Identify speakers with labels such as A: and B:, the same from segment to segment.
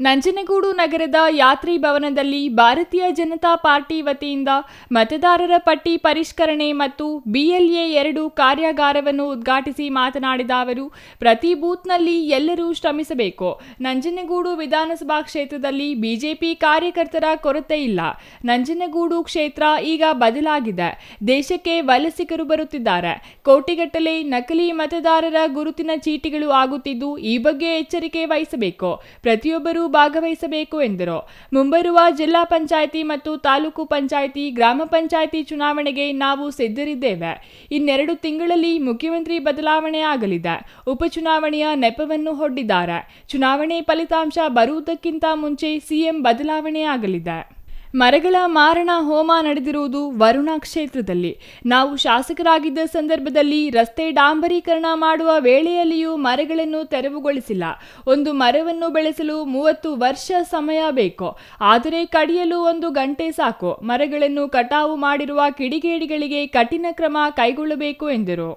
A: ನಂಜನಗೂಡು ನಗರದ ಯಾತ್ರಿ ಭವನದಲ್ಲಿ ಭಾರತೀಯ ಜನತಾ ಪಾರ್ಟಿ ವತಿಯಿಂದ ಮತದಾರರ ಪಟ್ಟಿ ಪರಿಷ್ಕರಣೆ ಮತ್ತು BLA 2 ಕಾರ್ಯಾಗಾರವನ್ನು ಉದ್ಘಾಟಿಸಿ ಮಾತನಾಡಿದ ಅವರು, ಪ್ರತಿ ಬೂತ್ನಲ್ಲಿ ಎಲ್ಲರೂ ಶ್ರಮಿಸಬೇಕು. ನಂಜನಗೂಡು ವಿಧಾನಸಭಾ ಕ್ಷೇತ್ರದಲ್ಲಿ ಬಿಜೆಪಿ ಕಾರ್ಯಕರ್ತರ ಕೊರತೆ ಇಲ್ಲ. ನಂಜನಗೂಡು ಕ್ಷೇತ್ರ ಈಗ ಬದಲಾಗಿದೆ. ದೇಶಕ್ಕೆ ವಲಸಿಗರು ಬರುತ್ತಿದ್ದಾರೆ. ಕೋಟಿಗಟ್ಟಲೆ ನಕಲಿ ಮತದಾರರ ಗುರುತಿನ ಚೀಟಿಗಳು ಆಗುತ್ತಿದ್ದು, ಈ ಬಗ್ಗೆ ಎಚ್ಚರಿಕೆ ವಹಿಸಬೇಕು. ಪ್ರತಿಯೊಬ್ಬರು ಭಾಗವಹಿಸಬೇಕು ಎಂದರು. ಮುಂಬರುವ ಜಿಲ್ಲಾ ಪಂಚಾಯಿತಿ ಮತ್ತು ತಾಲೂಕು ಪಂಚಾಯಿತಿ, ಗ್ರಾಮ ಪಂಚಾಯಿತಿ ಚುನಾವಣೆಗೆ ನಾವು ಸಿದ್ಧರಿದ್ದೇವೆ. ಇನ್ನೆರಡು ತಿಂಗಳಲ್ಲಿ ಮುಖ್ಯಮಂತ್ರಿ ಬದಲಾವಣೆ ಆಗಲಿದೆ. ಉಪಚುನಾವಣೆಯ ನೆಪವನ್ನು ಹೊಡ್ಡಿದ್ದಾರೆ. ಚುನಾವಣೆ ಫಲಿತಾಂಶ ಬರುವುದಕ್ಕಿಂತ ಮುಂಚೆ ಸಿಎಂ ಬದಲಾವಣೆ ಆಗಲಿದೆ. ಮರಗಳ ಮಾರಣ ಹೋಮ ನಡೆದಿರುವುದು ವರುಣ ಕ್ಷೇತ್ರದಲ್ಲಿ. ನಾವು ಶಾಸಕರಾಗಿದ್ದ ಸಂದರ್ಭದಲ್ಲಿ ರಸ್ತೆ ಡಾಂಬರೀಕರಣ ಮಾಡುವ ವೇಳೆಯಲ್ಲಿಯೂ ಮರಗಳನ್ನು ತೆರವುಗೊಳಿಸಿಲ್ಲ. ಒಂದು ಮರವನ್ನು ಬೆಳೆಸಲು 30 ವರ್ಷ ಸಮಯ ಬೇಕು. ಆದರೆ ಕಡಿಯಲು 1 ಗಂಟೆ ಸಾಕು. ಮರಗಳನ್ನು ಕಟಾವು ಮಾಡಿರುವ ಕಿಡಿಗೇಡಿಗಳಿಗೆ ಕಠಿಣ ಕ್ರಮ ಕೈಗೊಳ್ಳಬೇಕು ಎಂದರು.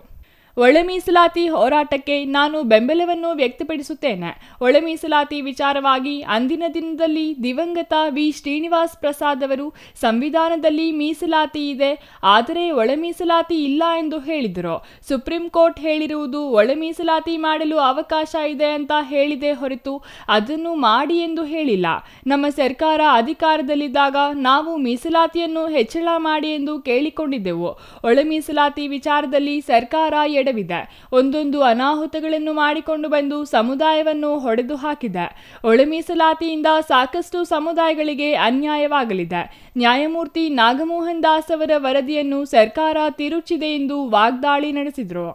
A: ಒಳ ಮೀಸಲಾತಿ ಹೋರಾಟಕ್ಕೆ ನಾನು ಬೆಂಬಲವನ್ನು ವ್ಯಕ್ತಪಡಿಸುತ್ತೇನೆ. ಒಳ ಮೀಸಲಾತಿ ವಿಚಾರವಾಗಿ ಅಂದಿನ ದಿನದಲ್ಲಿ ದಿವಂಗತ ವಿ. ಶ್ರೀನಿವಾಸ್ ಪ್ರಸಾದ್ ಅವರು ಸಂವಿಧಾನದಲ್ಲಿ ಮೀಸಲಾತಿ ಇದೆ, ಆದರೆ ಒಳ ಮೀಸಲಾತಿ ಇಲ್ಲ ಎಂದು ಹೇಳಿದರು. ಸುಪ್ರೀಂ ಕೋರ್ಟ್ ಹೇಳಿರುವುದು ಒಳ ಮೀಸಲಾತಿ ಮಾಡಲು ಅವಕಾಶ ಇದೆ ಅಂತ ಹೇಳಿದೆ ಹೊರತು ಅದನ್ನು ಮಾಡಿ ಎಂದು ಹೇಳಿಲ್ಲ. ನಮ್ಮ ಸರ್ಕಾರ ಅಧಿಕಾರದಲ್ಲಿದ್ದಾಗ ನಾವು ಮೀಸಲಾತಿಯನ್ನು ಹೆಚ್ಚಳ ಮಾಡಿ ಎಂದು ಕೇಳಿಕೊಂಡಿದ್ದೆವು. ಒಳ ಮೀಸಲಾತಿ ವಿಚಾರದಲ್ಲಿ ಸರ್ಕಾರ ಎಡವಿದೆ. ಒಂದೊಂದು ಅನಾಹುತಗಳನ್ನು ಮಾಡಿಕೊಂಡು ಬಂದು ಸಮುದಾಯವನ್ನು ಹೊಡೆದು ಹಾಕಿದೆ. ಒಳ ಮೀಸಲಾತಿಯಿಂದ ಸಾಕಷ್ಟು ಸಮುದಾಯಗಳಿಗೆ ಅನ್ಯಾಯವಾಗಲಿದೆ. ನ್ಯಾಯಮೂರ್ತಿ ನಾಗಮೋಹನ್ ದಾಸ್ ಅವರ ವರದಿಯನ್ನು ಸರ್ಕಾರ ತಿರುಚಿದೆ ಎಂದು ವಾಗ್ದಾಳಿ ನಡೆಸಿದರು.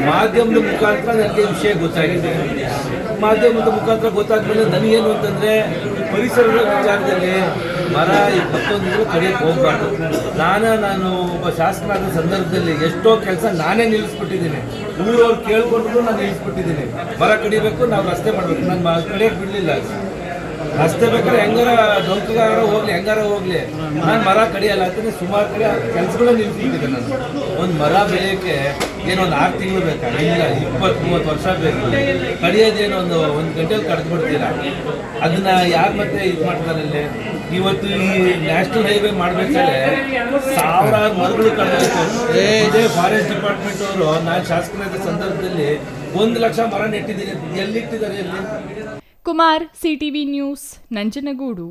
B: ಮಾಧ್ಯಮದ ಮುಖಾಂತರ ನನಗೆ ವಿಷಯ ಗೊತ್ತಾಗಿದೆ. ಮಾಧ್ಯಮದ ಮುಖಾಂತರ ಗೊತ್ತಾದ್ಮೇಲೆ ನನಗೇನು ಅಂತಂದ್ರೆ, ಪರಿಸರದ ವಿಚಾರದಲ್ಲಿ ಮರ ಮತ್ತೊಂದು ಕಡಿಯಕ್ಕೆ ಹೋಗ್ಬಾರ್ದು. ನಾನು ಒಬ್ಬ ಶಾಸಕನಾದ ಸಂದರ್ಭದಲ್ಲಿ ಎಷ್ಟೋ ಕೆಲಸ ನಾನೇ ನಿಲ್ಲಿಸ್ಬಿಟ್ಟಿದ್ದೀನಿ. ಊರವ್ರು ಕೇಳ್ಕೊಂಡ್ರು ನಾನು ನಿಲ್ಲಿಸ್ಬಿಟ್ಟಿದ್ದೀನಿ. ಮರ ಕಡಿಬೇಕು, ನಾವು ರಸ್ತೆ ಮಾಡಬೇಕು. ನಾನು ಕಡಿಯಕ್ಕೆ ಬಿಡಲಿಲ್ಲ. ರಸ್ತೆ ಬೇಕಾದ್ರೆ ಹೆಂಗಾರ ಡೊಂಕಗಾರ ಹೋಗ್ಲಿ, ಹೆಂಗಾರ ಹೋಗ್ಲಿ, ನಾನು ಮರ ಕಡಿಯಲ್ಲ ಅಂತಂದ್ರೆ ಸುಮಾರು ಕಡೆ ಕೆಲಸಗಳನ್ನ ನಿಲ್ಸ್ಬಿಟ್ಟಿದ್ದೆ. ನಾನು ಒಂದು ಮರ ಬೆಳೆಯೋಕ್ಕೆ ಏನೋ ಒಂದು 6 ತಿಂಗಳು ಬೇಕಾ? ಇಲ್ಲ, 20-30 ವರ್ಷ ಬೇಕು. ಕಡಿಯೋದೇನೋ ಒಂದು ಗಂಟೆಯಲ್ಲಿ ಕಡ್ದು ಬಿಡ್ತೀರಾ. ಅದನ್ನ ಯಾರು ಮತ್ತೆ ಇದು ಮಾಡ್ತಾರಲ್ಲಿ? ಇವತ್ತು ಈ ನ್ಯಾಷನಲ್ ಹೈವೇ ಮಾಡ್ಬೇಕಾದ್ರೆ 1000 ಮರಗಳು ಕಡ್ಬೇಕು. ಇದೇ ಫಾರೆಸ್ಟ್ ಡಿಪಾರ್ಟ್ಮೆಂಟ್ ಅವರು ನಾನು ಶಾಸಕರಾದ ಸಂದರ್ಭದಲ್ಲಿ 1 ಲಕ್ಷ ಮರ ನೆಟ್ಟಿದ್ದೀನಿ. ಎಲ್ಲಿಟ್ಟಿದ್ದಾರೆ?
A: Kumar, CTV news, Nanjangud.